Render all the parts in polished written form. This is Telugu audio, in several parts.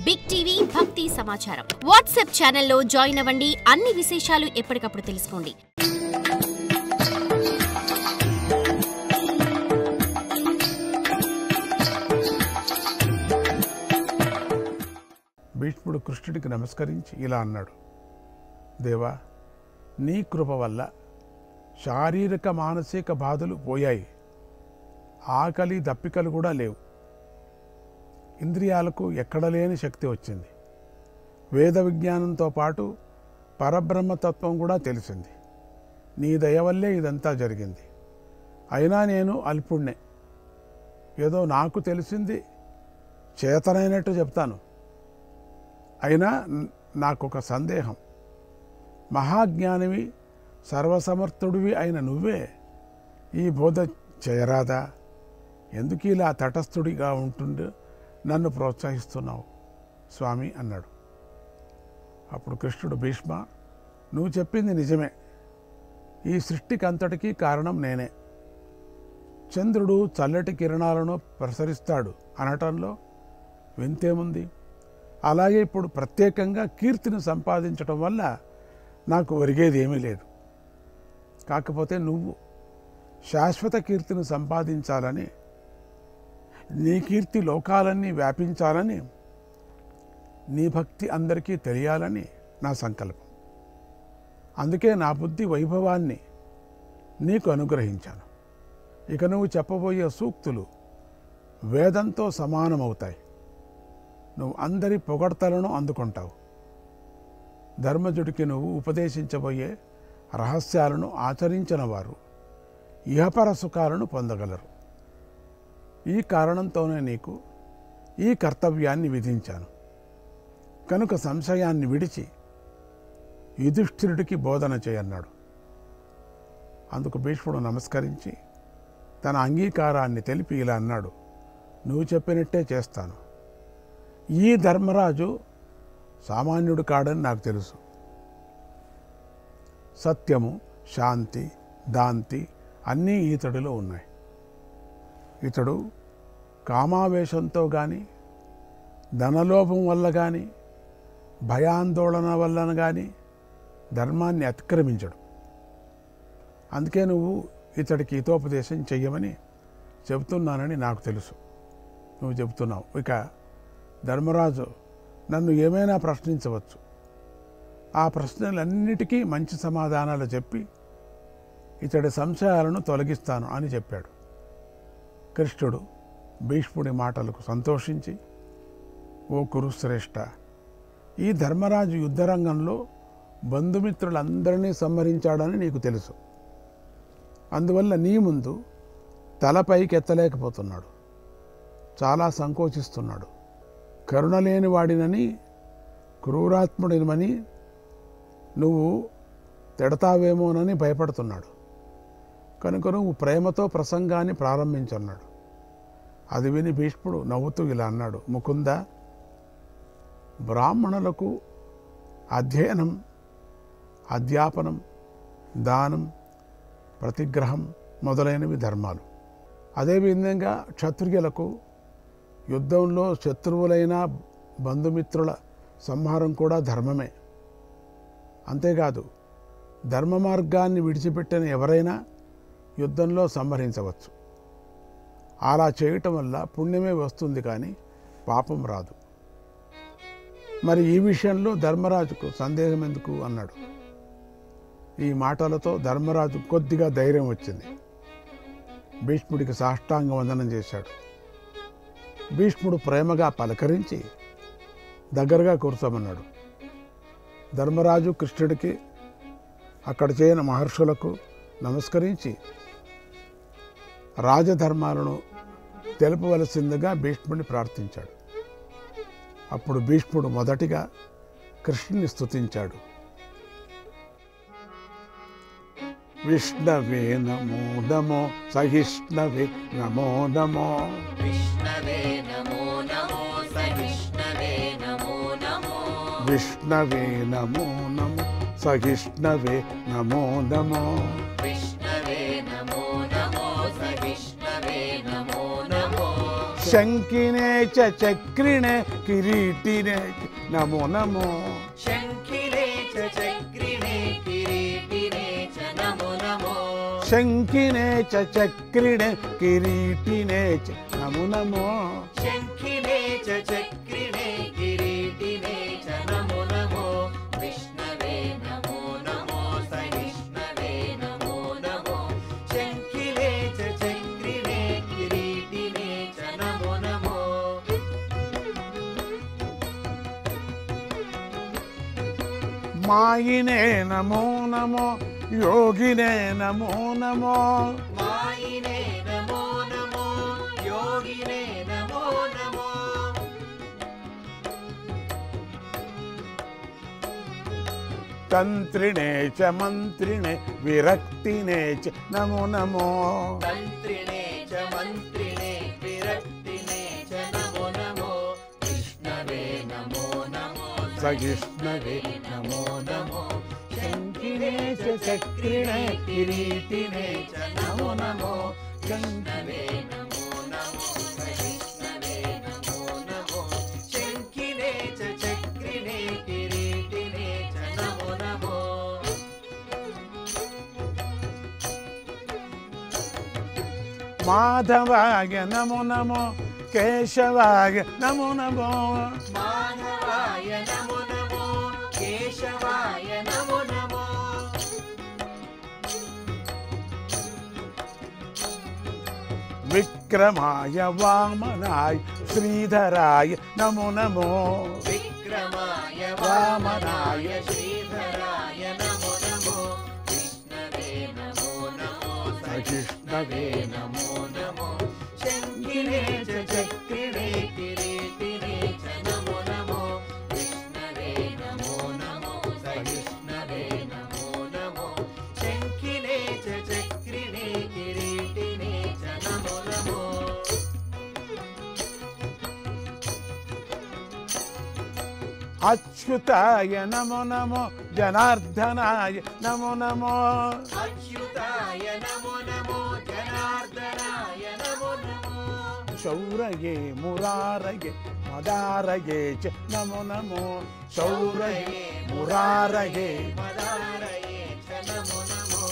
బిగ్ టీవీ భక్తి సమాచారం వాట్సాప్ ఛానల్లో జాయిన్ అవ్వండి. అన్ని విశేషాలు ఎప్పటికప్పుడు తెలుసుకోండి. భీష్ముడు కృష్ణుడికి నమస్కరించి ఇలా అన్నాడు, దేవా, నీ కృప వల్ల శారీరక మానసిక బాధలు పోయాయి. ఆకలి దప్పికలు కూడా లేవు. ఇంద్రియాలకు ఎక్కడలేని శక్తి వచ్చింది. వేద విజ్ఞానంతో పాటు పరబ్రహ్మతత్వం కూడా తెలిసింది. నీ దయ వల్లే ఇదంతా జరిగింది. అయినా నేను అల్పుణ్ణే. ఏదో నాకు తెలిసింది చేతనైనట్టు చెప్తాను. అయినా నాకొక సందేహం. మహాజ్ఞానివి, సర్వసమర్థుడివి అయిన నువ్వే ఈ బోధ చేయరాదా? ఎందుకు ఇలా తటస్థుడిగా ఉంటుండే నన్ను ప్రోత్సహిస్తున్నావు స్వామి అన్నాడు. అప్పుడు కృష్ణుడు, భీష్మ, నువ్వు చెప్పింది నిజమే. ఈ సృష్టికి అంతటికీ కారణం నేనే. చంద్రుడు చల్లటి కిరణాలను ప్రసరిస్తాడు అనటంలో వింతేముంది? అలాగే ఇప్పుడు ప్రత్యేకంగా కీర్తిని సంపాదించడం వల్ల నాకు ఒరిగేది ఏమీ లేదు. కాకపోతే నువ్వు శాశ్వత కీర్తిని సంపాదించాలని, నీ కీర్తి లోకాలన్నీ వ్యాపించాలని, నీ భక్తి అందరికీ తెలియాలని నా సంకల్పం. అందుకే నా బుద్ధి వైభవాన్ని నీకు అనుగ్రహించాను. ఇక నువ్వు చెప్పబోయే సూక్తులు వేదంతో సమానమవుతాయి. నువ్వు అందరి పొగడ్తలను అందుకుంటావు. ధర్మజుడికి నువ్వు ఉపదేశించబోయే రహస్యాలను ఆచరించిన వారు ఇహపర సుఖాలను పొందగలరు. ఈ కారణంతోనే నీకు ఈ కర్తవ్యాన్ని విధించాను. కనుక సంశయాన్ని విడిచి యుధిష్ఠిరుడికి బోధన చేయన్నాడు. అందుకు భీష్ముడు నమస్కరించి తన అంగీకారాన్ని తెలిపి ఇలా అన్నాడు, నువ్వు చెప్పినట్టే చేస్తాను. ఈ ధర్మరాజు సామాన్యుడు కాడని నాకు తెలుసు. సత్యము, శాంతి, దాంతి అన్నీ ఈతడిలో ఉన్నాయి. ఇతడు కామావేశంతో కానీ, ధనలోభం వల్ల కానీ, భయాందోళన వలన కానీ ధర్మాన్ని అతిక్రమించడు. అందుకే నువ్వు ఇతడికి హితోపదేశం చెయ్యమని చెబుతున్నానని నాకు తెలుసు. నువ్వు చెబుతున్నావు. ఇక ధర్మరాజు నన్ను ఏమైనా ప్రశ్నించవచ్చు. ఆ ప్రశ్నలన్నిటికీ మంచి సమాధానాలు చెప్పి ఇతడి సంశయాలను తొలగిస్తాను అని చెప్పాడు. కృష్ణుడు భీష్ముడి మాటలకు సంతోషించి, ఓ కురుశ్రేష్ఠ, ఈ ధర్మరాజు యుద్ధరంగంలో బంధుమిత్రులందరినీ సంహరించాడని నీకు తెలుసు. అందువల్ల నీ ముందు తలపైకెత్తలేకపోతున్నాడు. చాలా సంకోచిస్తున్నాడు. కరుణలేని వాడినని, క్రూరాత్ముడినమని నువ్వు తిడతావేమోనని భయపడుతున్నాడు. కనుక నువ్వు ప్రేమతో ప్రసంగాన్ని ప్రారంభించన్నాడు. అది విని భీష్ముడు నవ్వుతూ ఇలా అన్నాడు, ముకుంద, బ్రాహ్మణులకు అధ్యయనం, అధ్యాపనం, దానం, ప్రతిగ్రహం మొదలైనవి ధర్మాలు. అదేవిధంగా క్షత్రియులకు యుద్ధంలో శత్రువులైన బంధుమిత్రుల సంహారం కూడా ధర్మమే. అంతేకాదు, ధర్మ మార్గాన్ని విడిచిపెట్టిన ఎవరైనా యుద్ధంలో సంహరించవచ్చు. అలా చేయటం వల్ల పుణ్యమే వస్తుంది, కానీ పాపం రాదు. మరి ఈ విషయంలో ధర్మరాజుకు సందేహం ఎందుకు అన్నాడు. ఈ మాటలతో ధర్మరాజు కొద్దిగా ధైర్యం వచ్చింది. భీష్ముడికి సాష్టాంగ వందనం చేశాడు. భీష్ముడు ప్రేమగా పలకరించి దగ్గరగా కూర్చోమన్నాడు. ధర్మరాజు కృష్ణుడికి, అక్కడ చేరిన మహర్షులకు నమస్కరించి రాజధర్మాలను తెలుపవలసిందిగా భీష్ముడిని ప్రార్థించాడు. అప్పుడు భీష్ముడు మొదటిగా కృష్ణుని స్తుతించాడు. విష్ణవే నమో నమో సహిష్ణవే నమో నమో, విష్ణవే నమో నమో సహిష్ణవే నమో నమో, విష్ణవే నమో నమో సహిష్ణవే నమో నమో, విష్ణవే నమో నమో సహిష్ణవే నమో నమో, శంకినే చ చక్రిణే కిరీటినే నమో నమో శంఖినే చ చక్రిణే కిరీటినే చ నమో నమో శంకినే చ చక్రిణే కిరీటినే చ నమో నమో శంఖినే చ చక్రిణే కిరీటినే చ నమో నమో విష్ణవే నమో నమో సహిష్ణవే నమో నమో శంఖినే చ చక్రిణే కిరీటినే చ నమో నమో మాయినే నమో నమో యోగినే నమో నమో మాయినే నమో నమో యోగినే నమో నమో తంత్రిణే చ మంత్రిణే విరక్తినే చ నమో నమో తంత్రిణే చ మంత్రిణే విరక్తినే చ నమో నమో విష్ణవే నమో నమో సహిష్ణవే నమో నమో శంఖినే చ చక్రిణే కిరీటినే చ నమో నమో విష్ణవే నమో నమో సహిష్ణవే నమో నమో శంఖినే చ చక్రిణే కిరీటినే చ నమో నమో మాధవాయ నమో నమో కేశవాయ నమో నమో మాధవాయ నమో నమో కేశవాయ నమో నమో విక్రమాయ వామనాయ శ్రీధరాయ నమో నమో విక్రమాయ వామనాయ శ్రీధరాయ నమో నమో విష్ణవే నమో నమో సహిష్ణవే నమో నమో శంఖినే చ చక్రిణే కిరీటినే చ నమో నమో విష్ణవే నమో నమో సహిష్ణవే నమో నమో శంఖినే చ చక్రిణే కిరీటినే చ నమో నమో అచ్యుతాయ నమో నమో జనార్దనాయ నమో నమో అచ్యుతాయ నమో నమో జనార్దనాయ నమో నమో శౌరయే మురారయే మదారయే చ నమో నమో శౌరయే మురారయే మదారయే చ నమో నమో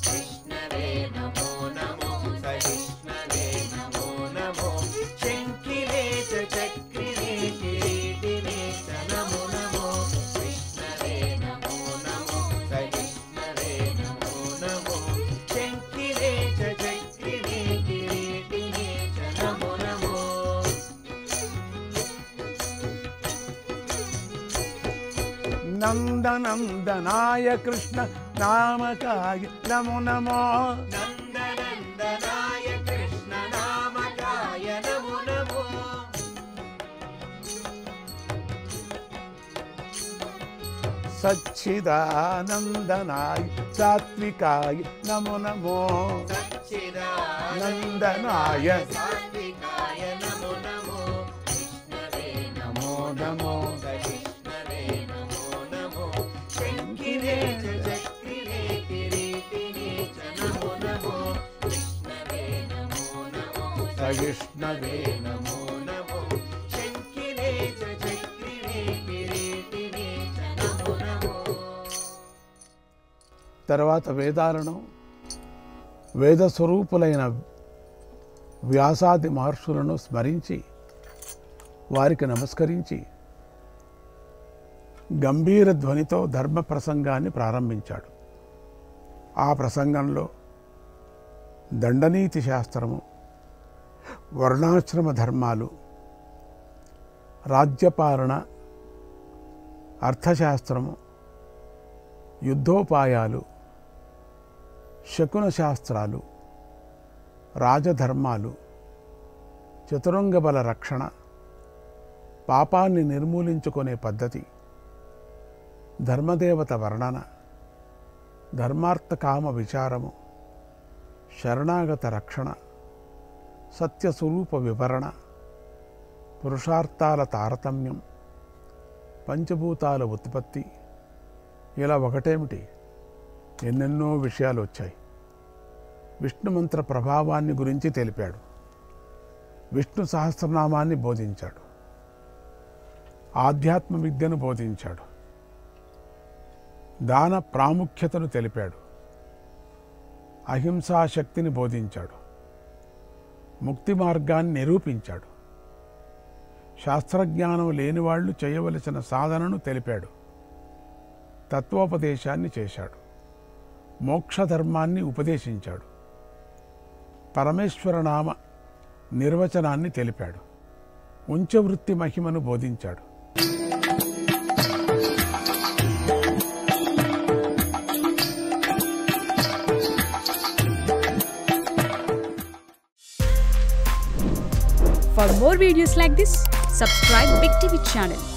విష్ణవే నమో నమో సహిష్ణవే నమో నమో శంఖినే చ చక్రిణే కిరీటినే చ నమో నమో విష్ణవే నమో నమో సహిష్ణవే నమో నమో శంఖినే చ చక్రిణే కిరీటినే చ నమో నమో నందనందనాయ కృష్ణ నామకాయ నమో నమో నందనందనాయ కృష్ణ నామకాయ నమో నమో సచ్చిదానందనాయ సాత్వికాయ నమో నమో సచ్చిదానందనాయ సాత్వికాయ నమో నమో విష్ణవే నమో నమో సహిష్ణవే నమో నమో శంఖినే చ చక్రిణే కిరీటినే చ నమో నమో విష్ణవే నమో నమో సహిష్ణవే నమో నమో శంఖినే చ చక్రిణే కిరీటినే చ నమో నమో తర్వాత వేదాలను వేద స్వరూపులైన వ్యాసాది మహర్షులను స్మరించి వారికి నమస్కరించి గంభీర ధ్వనితో ధర్మ ప్రసంగాన్ని ప్రారంభించాడు. ఆ ప్రసంగంలో దండనీతి శాస్త్రము, వర్ణాశ్రమ ధర్మాలు, రాజ్యపాలన, అర్థశాస్త్రము, యుద్ధోపాయాలు, శకున శాస్త్రాలు, రాజధర్మాలు, చతురంగ బల రక్షణ, పాపాన్ని నిర్మూలించుకునే పద్ధతి, ధర్మదేవత వర్ణన, ధర్మార్థకామ విచారము, శరణాగత రక్షణ, సత్యస్వరూప వివరణ, పురుషార్థాల తారతమ్యం, పంచభూతాల ఉత్పత్తి, ఇలా ఒకటేమిటి ఎన్నెన్నో విషయాలు వచ్చాయి. విష్ణుమంత్ర ప్రభావాన్ని గురించి తెలిపాడు. విష్ణు సహస్రనామాన్ని బోధించాడు. ఆధ్యాత్మ విద్యను బోధించాడు. దాన ప్రాముఖ్యతను తెలిపాడు. అహింసా శక్తిని బోధించాడు. ముక్తి మార్గాన్ని నిరూపించాడు. శాస్త్రజ్ఞానం లేనివాళ్లు చేయవలసిన సాధనను తెలిపాడు. తత్వోపదేశాన్ని చేశాడు. మోక్షధర్మాన్ని ఉపదేశించాడు. పరమేశ్వరనామ నిర్వచనాన్ని తెలిపాడు. ఉంచవృత్తి మహిమను బోధించాడు. For more videos like this, subscribe Big TV channel.